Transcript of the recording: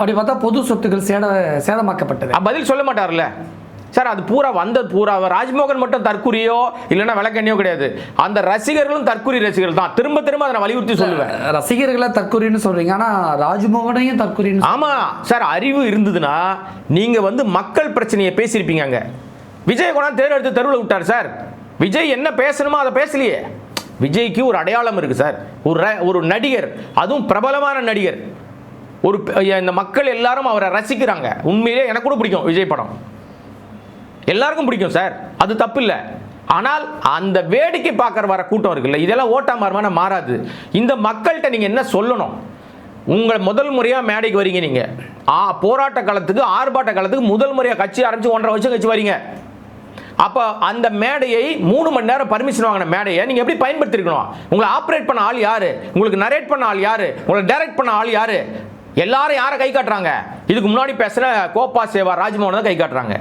அப்படி பார்த்தா பொது சொத்துக்கள் சேதமாக்கப்பட்டது. பதில் சொல்ல மாட்டார்ல சார். அது பூரா வந்தது பூரா ராஜ்மோகன் மட்டும் தற்குறியோ இல்லைன்னா விளக்கண்ணியோ கிடையாது. அந்த ரசிகர்களும் தற்குறி ரசிகர்கள் தான். திரும்ப திரும்ப அதை வலியுறுத்தி சொல்லுவேன். ரசிகர்களை தற்குறின்னு சொல்றீங்க, ஆனா ராஜ்மோகனையும் தற்குறின்னு. ஆமா சார், அறிவு இருந்ததுன்னா நீங்க மக்கள் பிரச்சனையை பேசியிருப்பீங்க. அங்க விஜய் கொண்டாந்து தேர்தெடுத்து தெருவில் விட்டார் சார். விஜய் என்ன பேசணுமோ அதை பேசலையே. விஜய்க்கு ஒரு அடையாளம் இருக்கு சார். ஒரு நடிகர், அதுவும் பிரபலமான நடிகர். இந்த மக்கள் எல்லாரும் அவரை ரசிக்கிறாங்க. உண்மையிலே எனக்கு கூட பிடிக்கும் விஜய் படம், எல்லாருக்கும் பிடிக்கும் சார், அது தப்பு இல்லை. ஆனால் அந்த வேடிக்கை பார்க்குற வர கூட்டம் இருக்குல்ல, இதெல்லாம் ஓட்டா மாறுமான மாறாது. இந்த மக்கள்கிட்ட நீங்கள் என்ன சொல்லணும்? உங்கள் முதல் முறையாக மேடைக்கு வரீங்க, நீங்கள் போராட்ட காலத்துக்கு ஆர்ப்பாட்ட காலத்துக்கு முதல் முறையாக கட்சி ஆரம்பித்து 1.5 வருஷம் கட்சி வரீங்க. அப்போ அந்த மேடையை 3 மணி நேரம் பர்மிஷன் வாங்கின மேடையை நீங்கள் எப்படி பயன்படுத்திருக்கணும்? உங்களை ஆப்ரேட் பண்ண ஆள் யார்? உங்களுக்கு நரேட் பண்ண ஆள் யார்? உங்களை டைரக்ட் பண்ண ஆள் யார்? எல்லாரும் யாரை கை காட்டுறாங்க? இதுக்கு முன்னாடி பேசுகிற கோப்பா சேவா ராஜ்மோகன் தான் கை காட்டுறாங்க.